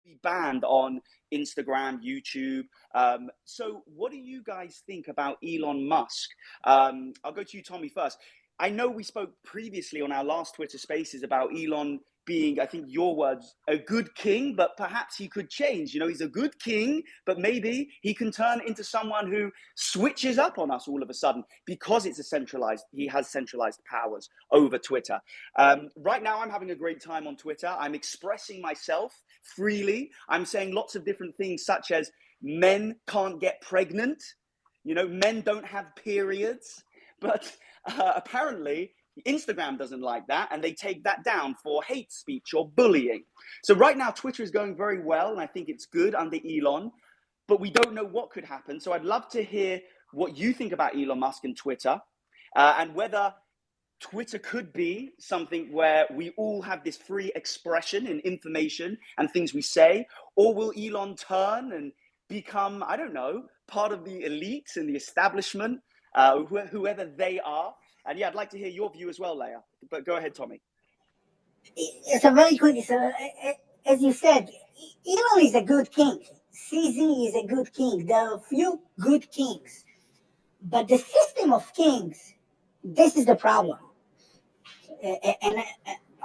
be banned on Instagram, YouTube. So, what do you guys think about Elon Musk? I'll go to you, Tommy, first. I know we spoke previously on our last Twitter Spaces about Elon being, I think your words, a good king, but perhaps he could change. You know, he's a good king, but maybe he can turn into someone who switches up on us all of a sudden because he has centralized powers over Twitter. Right now, I'm having a great time on Twitter. I'm expressing myself freely. I'm saying lots of different things, such as men can't get pregnant. You know, men don't have periods. But apparently, Instagram doesn't like that, and they take that down for hate speech or bullying. So right now, Twitter is going very well, and I think it's good under Elon, but we don't know what could happen. So I'd love to hear what you think about Elon Musk and Twitter, and whether Twitter could be something where we all have this free expression and information and things we say, or will Elon turn and become, I don't know, part of the elites and the establishment, whoever they are? And yeah, I'd like to hear your view as well, Leah. But go ahead, Tommy. It's a very quick. As you said, Elon is a good king. CZ is a good king. There are a few good kings, but the system of kings, this is the problem. And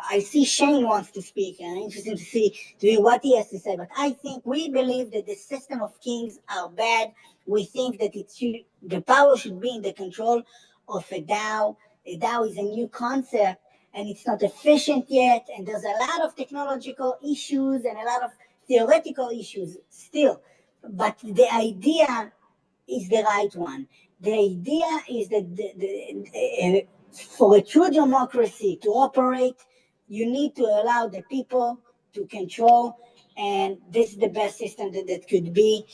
I see Shane wants to speak, and I'm interested to hear what he has to say. But I think we believe that the system of kings are bad. We think that the power should be in the control of a DAO. A DAO is a new concept, and it's not efficient yet. And there's a lot of technological issues and a lot of theoretical issues still. But the idea is the right one. The idea is that for a true democracy to operate, you need to allow the people to control, and this is the best system that could be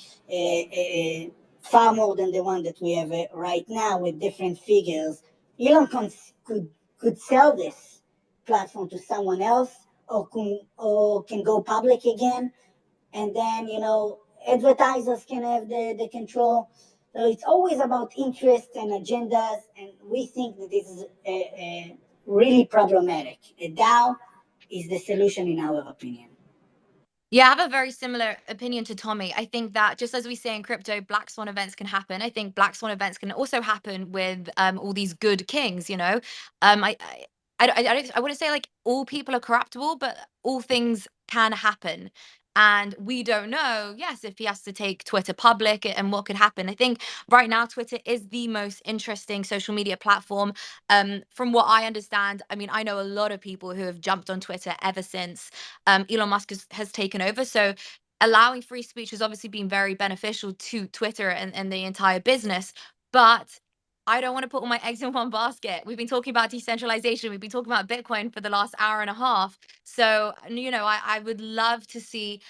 far more than the one that we have right now with different figures. Elon could sell this platform to someone else, or can go public again, and then advertisers can have the control. So it's always about interests and agendas, and we think that this is really problematic. A DAO is the solution, in our opinion. Yeah, I have a very similar opinion to Tommy. I think that just as we say in crypto, black swan events can happen. I think black swan events can also happen with all these good kings. I wouldn't say like all people are corruptible, but all things can happen. And we don't know, yes, if he has to take Twitter public and what could happen. I think right now Twitter is the most interesting social media platform. From what I understand, I mean, I know a lot of people who have jumped on Twitter ever since Elon Musk has taken over. So allowing free speech has obviously been very beneficial to Twitter and the entire business. But I don't want to put all my eggs in one basket. We've been talking about decentralization. We've been talking about Bitcoin for the last hour and a half. So, I would love to see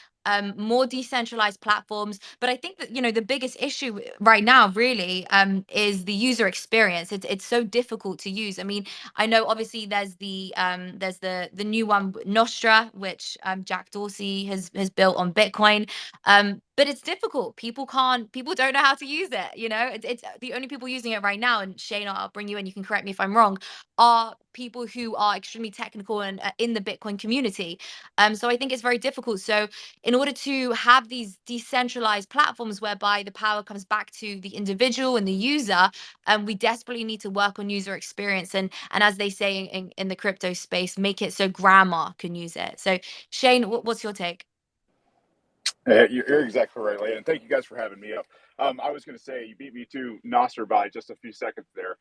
more decentralized platforms. But I think that, the biggest issue right now really is the user experience. It's so difficult to use. I mean, I know obviously there's the new one, Nostra, which Jack Dorsey has built on Bitcoin. But it's difficult. People don't know how to use it. It's the only people using it right now. And Shane, I'll bring you in. You can correct me if I'm wrong. Are people who are extremely technical and in the Bitcoin community. So I think it's very difficult. So in order to have these decentralized platforms whereby the power comes back to the individual and the user, we desperately need to work on user experience and as they say in the crypto space, make it so grandma can use it. So Shane, what's your take? You're exactly right, Leah, and thank you guys for having me up. I was going to say you beat me to Nostr by just a few seconds there.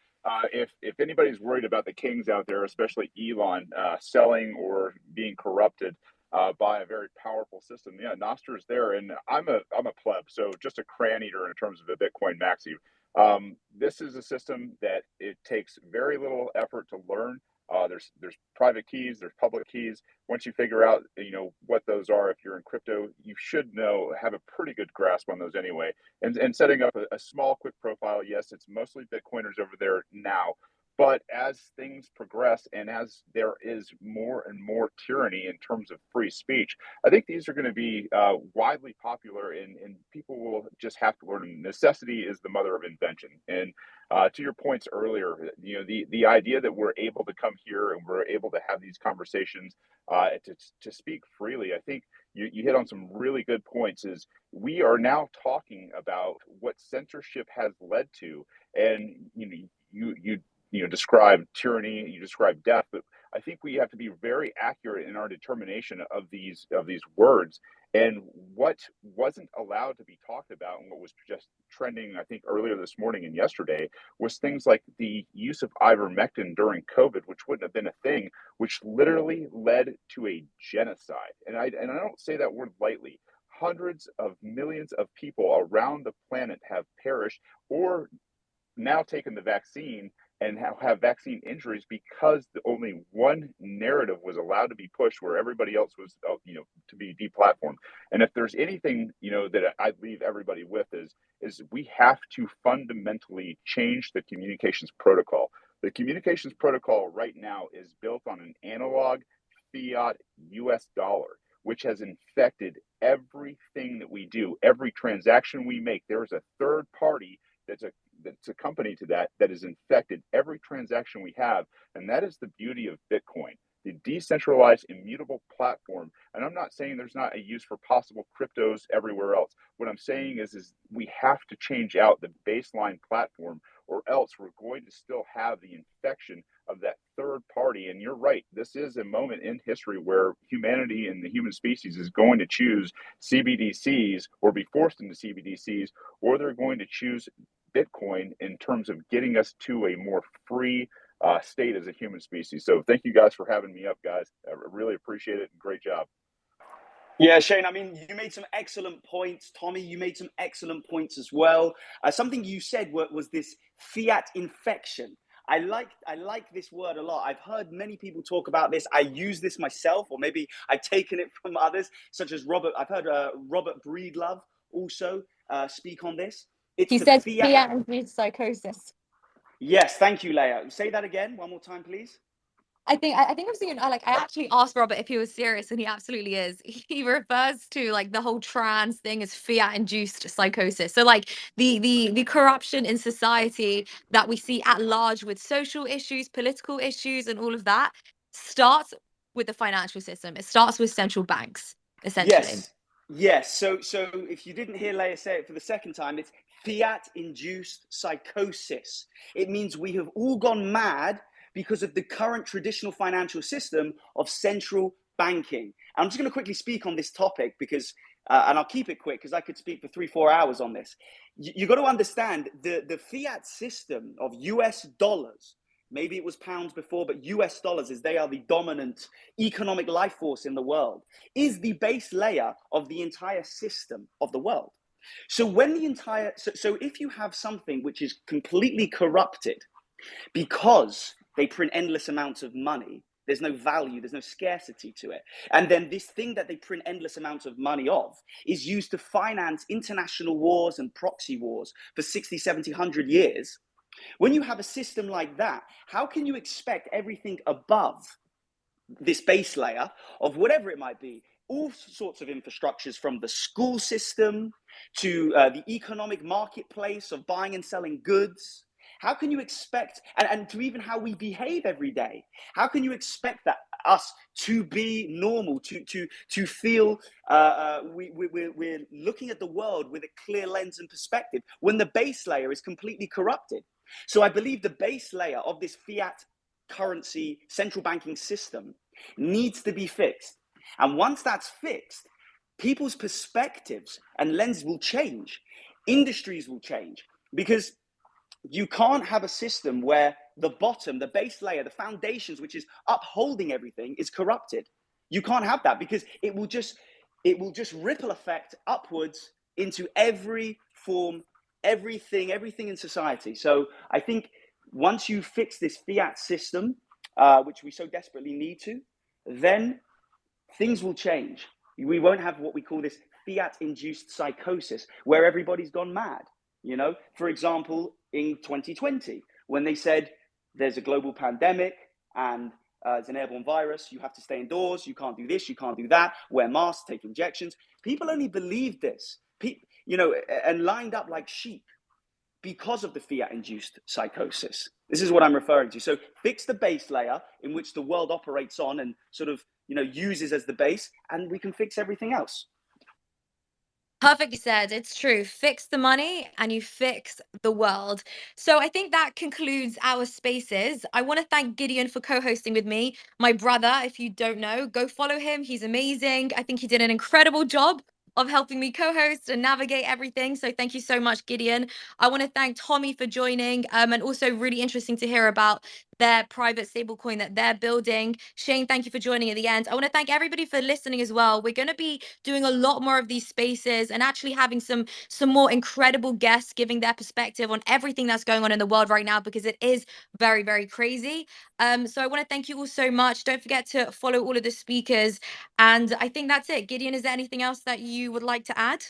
If anybody's worried about the kings out there, especially Elon, selling or being corrupted by a very powerful system, yeah, Nostr is there, and I'm a pleb, so just a crayon eater in terms of the Bitcoin maxi. This is a system that it takes very little effort to learn. There's private keys, there's public keys. Once you figure out, what those are, if you're in crypto, you should have a pretty good grasp on those anyway. And setting up a small, quick profile, yes, it's mostly Bitcoiners over there now. But as things progress and as there is more and more tyranny in terms of free speech, I think these are going to be widely popular, and people will just have to learn. Necessity is the mother of invention. And to your points earlier, the idea that we're able to come here and we're able to have these conversations to speak freely, I think, you hit on some really good points. Is we are now talking about what censorship has led to, and you describe tyranny, you describe death, but I think we have to be very accurate in our determination of these words. And what wasn't allowed to be talked about, and what was just trending, I think, earlier this morning and yesterday, was things like the use of ivermectin during COVID, which wouldn't have been a thing, which literally led to a genocide. And I don't say that word lightly. Hundreds of millions of people around the planet have perished or now taken the vaccine and have vaccine injuries because only one narrative was allowed to be pushed where everybody else was, to be deplatformed. And if there's anything, that I'd leave everybody with is we have to fundamentally change the communications protocol. The communications protocol right now is built on an analog fiat US dollar, which has infected everything that we do, every transaction we make. There is a third party that's a company to that has infected every transaction we have. And that is the beauty of Bitcoin, the decentralized immutable platform. And I'm not saying there's not a use for possible cryptos everywhere else. What I'm saying is we have to change out the baseline platform, or else we're going to still have the infection of that third party. And you're right, this is a moment in history where humanity and the human species is going to choose CBDCs or be forced into CBDCs, or they're going to choose Bitcoin in terms of getting us to a more free state as a human species. So thank you guys for having me up, guys. I really appreciate it. Great job. Yeah, Shane, I mean, you made some excellent points. Tommy, you made some excellent points as well. Something you said was this fiat infection. I like this word a lot. I've heard many people talk about this. I use this myself, or maybe I've taken it from others, such as Robert. I've heard Robert Breedlove also speak on this. He said fiat-induced psychosis. Yes, thank you, Leah. Say that again, one more time, please. I think I'm seeing, I actually asked Robert if he was serious, and he absolutely is. He refers to the whole trans thing as fiat-induced psychosis. So the corruption in society that we see at large with social issues, political issues, and all of that starts with the financial system. It starts with central banks, essentially. Yes. So if you didn't hear Leah say it for the second time, it's fiat-induced psychosis. It means we have all gone mad because of the current traditional financial system of central banking. I'm just going to quickly speak on this topic because, and I'll keep it quick because I could speak for 3-4 hours on this. You got to understand the fiat system of US dollars. Maybe it was pounds before, but US dollars, as they are the dominant economic life force in the world, is the base layer of the entire system of the world. So so if you have something which is completely corrupted because they print endless amounts of money, there's no value, there's no scarcity to it. And then this thing that they print endless amounts of money of is used to finance international wars and proxy wars for 60, 70, 100 years. When you have a system like that, how can you expect everything above this base layer of whatever it might be, all sorts of infrastructures, from the school system to the economic marketplace of buying and selling goods? How can you expect, and to even how we behave every day, how can you expect that us to be normal, to feel we're looking at the world with a clear lens and perspective when the base layer is completely corrupted? So I believe the base layer of this fiat currency central banking system needs to be fixed. And once that's fixed, people's perspectives and lenses will change. Industries will change, because you can't have a system where the bottom, the base layer, the foundations, which is upholding everything, is corrupted. You can't have that, because it will just ripple effect upwards into every form, everything in society. So I think once you fix this fiat system, which we so desperately need to, then things will change. We won't have what we call this fiat-induced psychosis, where everybody's gone mad. For example, in 2020, when they said there's a global pandemic and it's an airborne virus, you have to stay indoors, you can't do this, you can't do that, wear masks, take injections. People only believed this, and lined up like sheep because of the fiat-induced psychosis. This is what I'm referring to. So fix the base layer in which the world operates on, and sort of uses as the base, and we can fix everything else. Perfectly said. It's true. Fix the money and you fix the world. So I think that concludes our spaces. I want to thank Gideon for co-hosting with me. My brother, if you don't know, go follow him. He's amazing. I think he did an incredible job of helping me co-host and navigate everything. So thank you so much, Gideon. I want to thank Tommy for joining. And also really interesting to hear about their private stablecoin that they're building. Shane, thank you for joining at the end. I want to thank everybody for listening as well. We're going to be doing a lot more of these spaces and actually having some more incredible guests giving their perspective on everything that's going on in the world right now, because it is very, very crazy. So I want to thank you all so much. Don't forget to follow all of the speakers. And I think that's it. Gideon, is there anything else that you would like to add?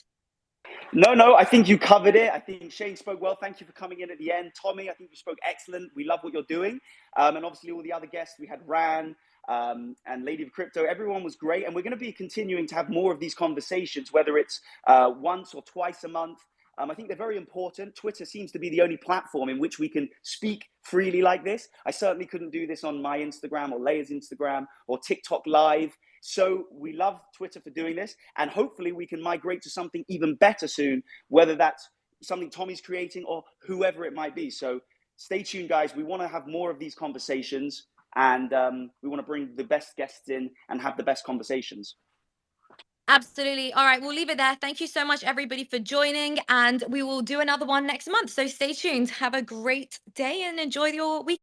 No, I think you covered it. I think Shane spoke well. Thank you for coming in at the end. Tommy, I think you spoke excellent. We love what you're doing. And obviously all the other guests, we had Ran and Lady of Crypto. Everyone was great. And we're going to be continuing to have more of these conversations, whether it's once or twice a month. I think they're very important. Twitter seems to be the only platform in which we can speak freely like this. I certainly couldn't do this on my Instagram or Leia's Instagram or TikTok Live. So we love Twitter for doing this, and hopefully we can migrate to something even better soon, whether that's something Tommy's creating or whoever it might be. So stay tuned, guys. We want to have more of these conversations, and we want to bring the best guests in and have the best conversations. Absolutely. All right, we'll leave it there. Thank you so much, everybody, for joining, and we will do another one next month. So stay tuned. Have a great day and enjoy your week.